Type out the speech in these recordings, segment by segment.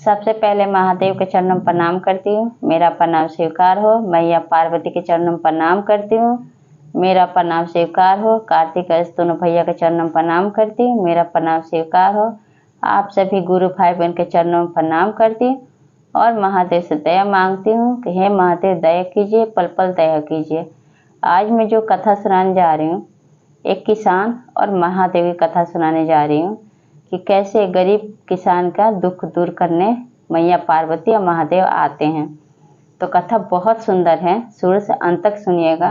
सबसे पहले महादेव के चरणों में प्रणाम करती हूँ, मेरा प्रणाम स्वीकार हो। मैया पार्वती के चरणों में प्रणाम करती हूँ, मेरा प्रणाम स्वीकार हो। कार्तिक दोनों भैया के चरणों में प्रणाम करती हूँ, मेरा प्रणाम स्वीकार हो। आप सभी गुरु भाई बहन के चरणों में प्रणाम करती हूँ और महादेव से दया मांगती हूँ कि हे महादेव दया कीजिए, पल पल दया कीजिए। आज मैं जो कथा सुनाने जा रही हूँ, एक किसान और महादेव की कथा सुनाने जा रही हूँ कि कैसे गरीब किसान का दुख दूर करने मैया पार्वती और महादेव आते हैं। तो कथा बहुत सुंदर है, शुरू से अंत तक सुनिएगा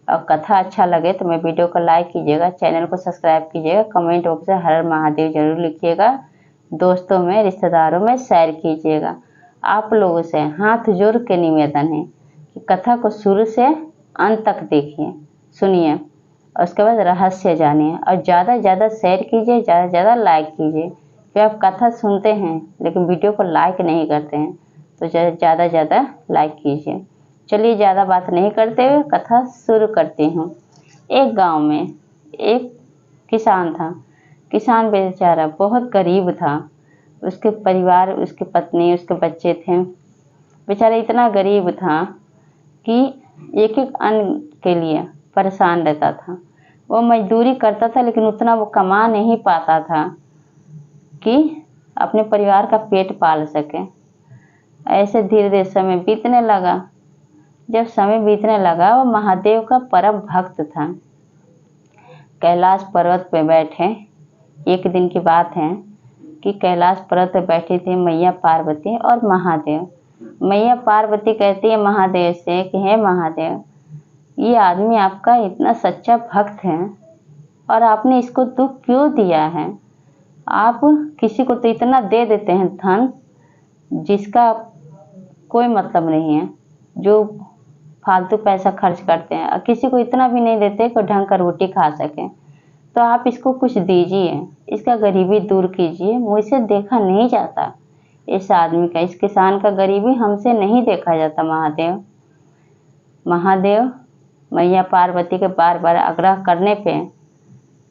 और कथा अच्छा लगे तो मैं वीडियो को लाइक कीजिएगा, चैनल को सब्सक्राइब कीजिएगा, कमेंट बॉक्स में हर हर महादेव जरूर लिखिएगा, दोस्तों में रिश्तेदारों में शेयर कीजिएगा। आप लोगों से हाथ जोड़ के निवेदन है कि कथा को शुरू से अंत तक देखिए, सुनिए और उसके बाद रहस्य जानिए और ज़्यादा से ज़्यादा शेयर कीजिए, ज़्यादा से ज़्यादा लाइक कीजिए। कि आप कथा सुनते हैं लेकिन वीडियो को लाइक नहीं करते हैं तो ज़्यादा से ज़्यादा लाइक कीजिए। चलिए ज़्यादा बात नहीं करते हुए कथा शुरू करती हूँ। एक गांव में एक किसान था। किसान बेचारा बहुत गरीब था, उसके परिवार, उसकी पत्नी, उसके बच्चे थे। बेचारा इतना गरीब था कि एक एक अन्न के लिए परेशान रहता था। वो मजदूरी करता था लेकिन उतना वो कमा नहीं पाता था कि अपने परिवार का पेट पाल सके। ऐसे धीरे धीरे समय बीतने लगा। जब समय बीतने लगा वो महादेव का परम भक्त था। कैलाश पर्वत पे बैठे, एक दिन की बात है कि कैलाश पर्वत पे बैठी थी मैया पार्वती और महादेव। मैया पार्वती कहती है महादेव से कि हे महादेव, ये आदमी आपका इतना सच्चा भक्त है और आपने इसको दुख क्यों दिया है? आप किसी को तो इतना दे देते हैं धन जिसका कोई मतलब नहीं है, जो फालतू पैसा खर्च करते हैं, और किसी को इतना भी नहीं देते कि ढंग का रोटी खा सके। तो आप इसको कुछ दीजिए, इसका गरीबी दूर कीजिए। मुझसे देखा नहीं जाता इस आदमी का, इस किसान का गरीबी हमसे नहीं देखा जाता महादेव। महादेव मैया पार्वती के बार बार आग्रह करने पे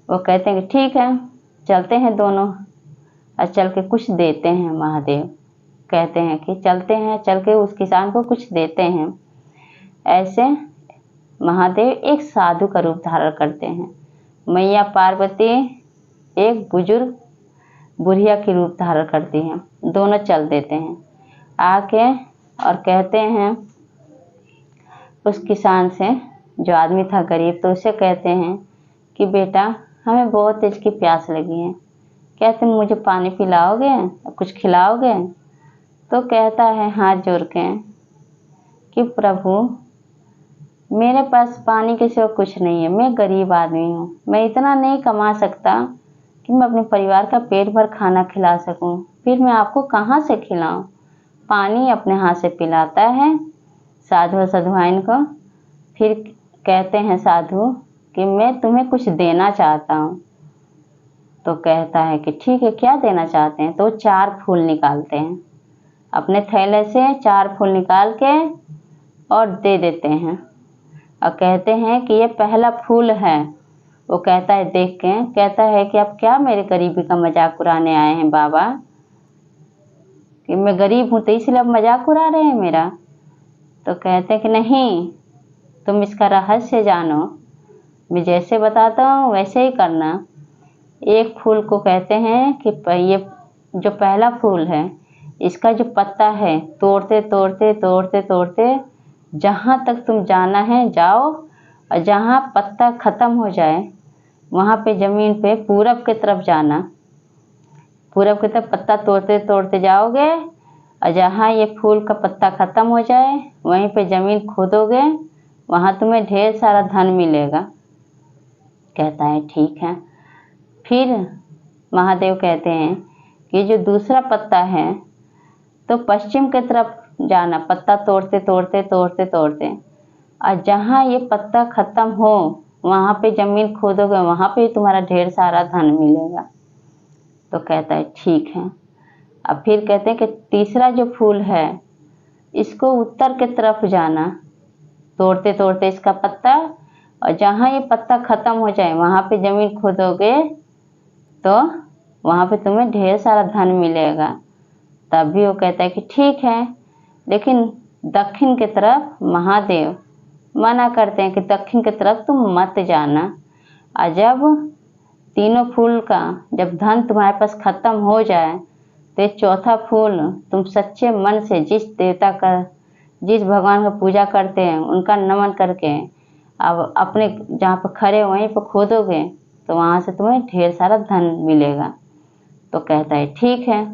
वो कहते हैं कि ठीक है, चलते हैं दोनों और चल के कुछ देते हैं। महादेव कहते हैं कि चलते हैं, चल के उस किसान को कुछ देते हैं। ऐसे महादेव एक साधु का रूप धारण करते हैं, मैया पार्वती एक बुजुर्ग बुढ़िया की रूप धारण करती हैं। दोनों चल देते हैं आके और कहते हैं उस किसान से, जो आदमी था गरीब, तो उसे कहते हैं कि बेटा हमें बहुत तेज की प्यास लगी है, क्या तुम मुझे पानी पिलाओगे, कुछ खिलाओगे? तो कहता है हाथ जोड़ के कि प्रभु मेरे पास पानी के सिवा कुछ नहीं है, मैं गरीब आदमी हूँ, मैं इतना नहीं कमा सकता कि मैं अपने परिवार का पेट भर खाना खिला सकूँ, फिर मैं आपको कहाँ से खिलाऊँ? पानी अपने हाथ से पिलाता है साधु साधुआइन को। फिर कहते हैं साधु कि मैं तुम्हें कुछ देना चाहता हूँ। तो कहता है कि ठीक है, क्या देना चाहते हैं? तो 4 फूल निकालते हैं अपने थैले से, 4 फूल निकाल के और दे देते हैं और कहते हैं कि ये पहला फूल है। वो कहता है देख के, कहता है कि आप क्या मेरे गरीबी का मजाक उड़ाने आए हैं बाबा, कि मैं गरीब हूँ तो इसलिए आप मजाक उड़ा रहे हैं मेरा? तो कहते हैं कि नहीं, तुम इसका रहस्य जानो, मैं जैसे बताता हूँ वैसे ही करना। एक फूल को कहते हैं कि ये जो पहला फूल है, इसका जो पत्ता है, तोड़ते तोड़ते तोड़ते तोड़ते जहाँ तक तुम जाना है जाओ, और जहाँ पत्ता ख़त्म हो जाए वहाँ पे ज़मीन पे पूरब की तरफ जाना। पूरब की तरफ पत्ता तोड़ते तोड़ते जाओगे और जहाँ ये फूल का पत्ता ख़त्म हो जाए वहीं पे ज़मीन खोदोगे, वहाँ तुम्हें ढेर सारा धन मिलेगा। कहता है ठीक है। फिर महादेव कहते हैं कि जो दूसरा पत्ता है तो पश्चिम की तरफ जाना, पत्ता तोड़ते तोड़ते तोड़ते तोड़ते, और जहाँ ये पत्ता ख़त्म हो वहाँ पे ज़मीन खोदोगे, वहाँ पे तुम्हारा ढेर सारा धन मिलेगा। तो कहता है ठीक है। अब फिर कहते हैं कि तीसरा जो फूल है इसको उत्तर की तरफ जाना, तोड़ते तोड़ते इसका पत्ता, और जहाँ ये पत्ता ख़त्म हो जाए वहाँ पे ज़मीन खोदोगे तो वहाँ पे तुम्हें ढेर सारा धन मिलेगा। तब भी वो कहता है कि ठीक है, लेकिन दक्षिण की तरफ महादेव मना करते हैं कि दक्षिण की तरफ तुम मत जाना। और जब तीनों फूल का जब धन तुम्हारे पास खत्म हो जाए तो ये चौथा फूल तुम सच्चे मन से जिस देवता का, जिस भगवान का पूजा करते हैं उनका नमन करके अब अपने जहाँ पर खड़े वहीं पर खोदोगे तो वहाँ से तुम्हें ढेर सारा धन मिलेगा। तो कहता है ठीक है।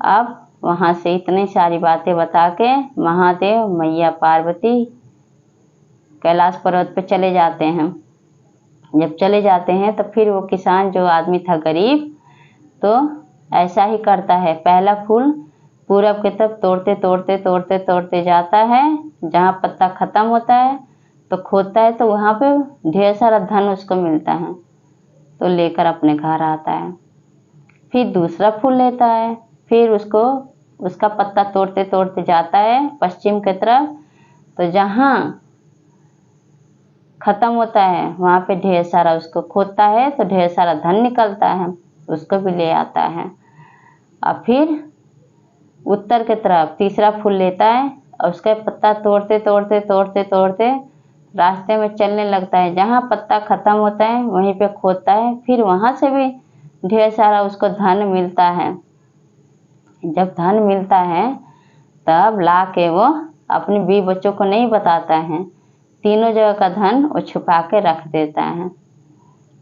अब वहाँ से इतनी सारी बातें बता के महादेव मैया पार्वती कैलाश पर्वत पे चले जाते हैं। जब चले जाते हैं तो फिर वो किसान जो आदमी था गरीब, तो ऐसा ही करता है, पहला फूल पूरब की तरफ तोड़ते तोड़ते तोड़ते तोड़ते जाता है, जहाँ पत्ता खत्म होता है तो खोदता है तो वहाँ पे ढेर सारा धन उसको मिलता है, तो लेकर अपने घर आता है। फिर दूसरा फूल लेता है, फिर उसका पत्ता तोड़ते तोड़ते जाता है पश्चिम की तरफ, तो जहाँ खत्म होता है वहाँ पे ढेर सारा उसको खोदता है तो ढेर सारा धन निकलता है, उसको भी ले आता है। और फिर उत्तर की तरफ तीसरा फूल लेता है और उसका पत्ता तोड़ते तोड़ते तोड़ते तोड़ते रास्ते में चलने लगता है, जहाँ पत्ता खत्म होता है वहीं पे खोदता है, फिर वहाँ से भी ढेर सारा उसको धन मिलता है। जब धन मिलता है तब ला के वो अपने बीवी बच्चों को नहीं बताता है, तीनों जगह का धन वो छुपा के रख देता है।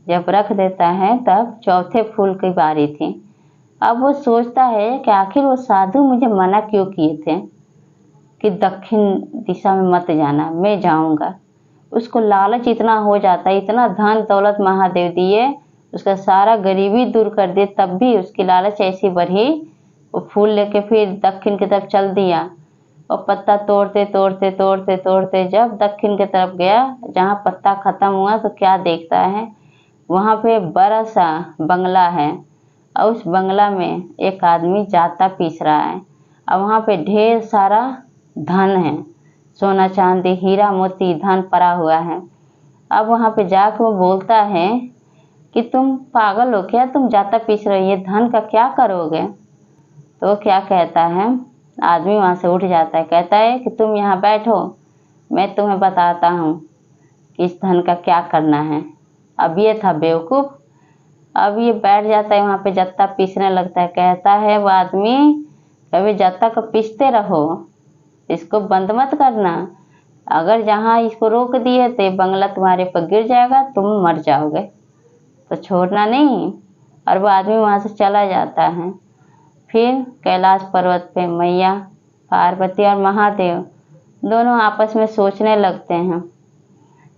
जब रख देता है तब चौथे फूल की बारी थी। अब वो सोचता है कि आखिर वो साधु मुझे मना क्यों किए थे कि दक्षिण दिशा में मत जाना, मैं जाऊंगा। उसको लालच इतना हो जाता है, इतना धन दौलत महादेव दिए, उसका सारा गरीबी दूर कर दिए, तब भी उसकी लालच ऐसी बढ़ी, वो फूल लेके फिर दक्षिण की तरफ चल दिया और पत्ता तोड़ते तोड़ते तोड़ते तोड़ते जब दक्षिण की तरफ गया, जहाँ पत्ता खत्म हुआ तो क्या देखता है, वहाँ पे बड़ा सा बंगला है और उस बंगला में एक आदमी जाता पीस रहा है और वहाँ पे ढेर सारा धन है, सोना चांदी हीरा मोती धन पड़ा हुआ है। अब वहाँ पे जाकर वो बोलता है कि तुम पागल हो क्या, तुम जाता पीस रहे हो, ये धन का क्या करोगे। तो क्या कहता है, आदमी वहाँ से उठ जाता है, कहता है कि तुम यहाँ बैठो, मैं तुम्हें बताता हूँ कि इस धन का क्या करना है। अब ये था बेवकूफ़, अब ये बैठ जाता है वहाँ पे, जत्ता पीसने लगता है। कहता है वो आदमी, कभी जत्ता को पीसते रहो, इसको बंद मत करना, अगर जहाँ इसको रोक दिए तो बंगला तुम्हारे पर गिर जाएगा, तुम मर जाओगे, तो छोड़ना नहीं। और वो आदमी वहाँ से चला जाता है। फिर कैलाश पर्वत पे मैया पार्वती और महादेव दोनों आपस में सोचने लगते हैं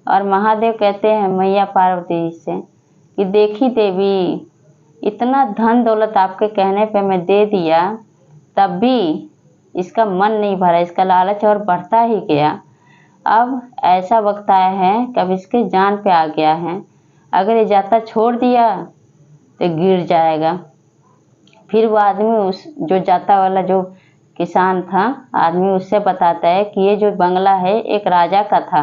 और महादेव कहते हैं मैया पार्वती से कि देखी देवी, इतना धन दौलत आपके कहने पे मैं दे दिया, तब भी इसका मन नहीं भरा, इसका लालच और बढ़ता ही गया। अब ऐसा वक्त आया है कि अब इसके जान पे आ गया है, अगर ये जाता छोड़ दिया तो गिर जाएगा। फिर वो आदमी उस जो जाता वाला जो किसान था आदमी, उससे बताता है कि ये जो बंगला है एक राजा का था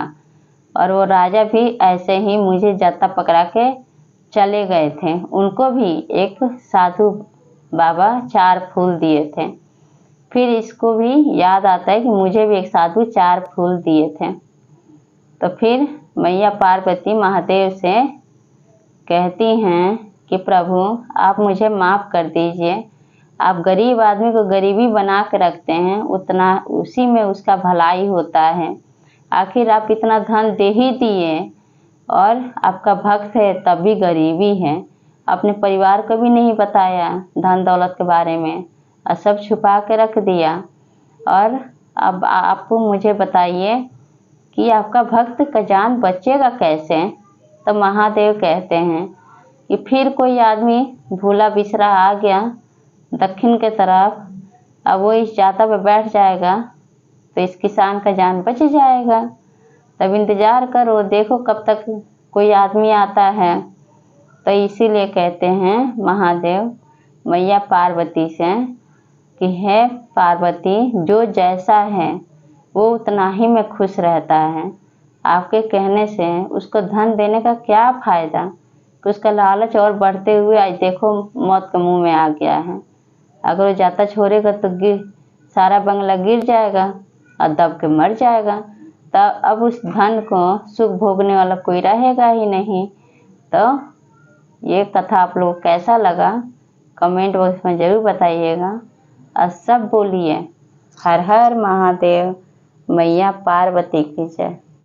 और वो राजा भी ऐसे ही मुझे जाता पकड़ा के चले गए थे, उनको भी एक साधु बाबा 4 फूल दिए थे। फिर इसको भी याद आता है कि मुझे भी एक साधु 4 फूल दिए थे। तो फिर मैया पार्वती महादेव से कहती हैं कि प्रभु आप मुझे माफ़ कर दीजिए, आप गरीब आदमी को गरीबी बना के रखते हैं, उतना उसी में उसका भलाई होता है, आखिर आप इतना धन दे ही दिए और आपका भक्त है तब भी गरीबी है, अपने परिवार को भी नहीं बताया धन दौलत के बारे में और सब छुपा के रख दिया। और अब आप मुझे बताइए कि आपका भक्त का जान बचेगा कैसे। तो महादेव कहते हैं कि फिर कोई आदमी भूला बिसरा आ गया दक्षिण के तरफ, अब वो इस जाता पे बैठ जाएगा तो इस किसान का जान बच जाएगा, तब इंतज़ार करो, देखो कब तक कोई आदमी आता है। तो इसीलिए कहते हैं महादेव मैया पार्वती से कि है पार्वती, जो जैसा है वो उतना ही में खुश रहता है, आपके कहने से उसको धन देने का क्या फ़ायदा कि उसका लालच और बढ़ते हुए आज देखो मौत के मुंह में आ गया है। अगर वो जाता छोड़ेगा तो सारा बंगला गिर जाएगा और दब के मर जाएगा। तो अब उस धन को सुख भोगने वाला कोई रहेगा ही नहीं। तो ये कथा आप लोग कैसा लगा कमेंट बॉक्स में ज़रूर बताइएगा और सब बोलिए हर हर महादेव, मैया पार्वती की जय।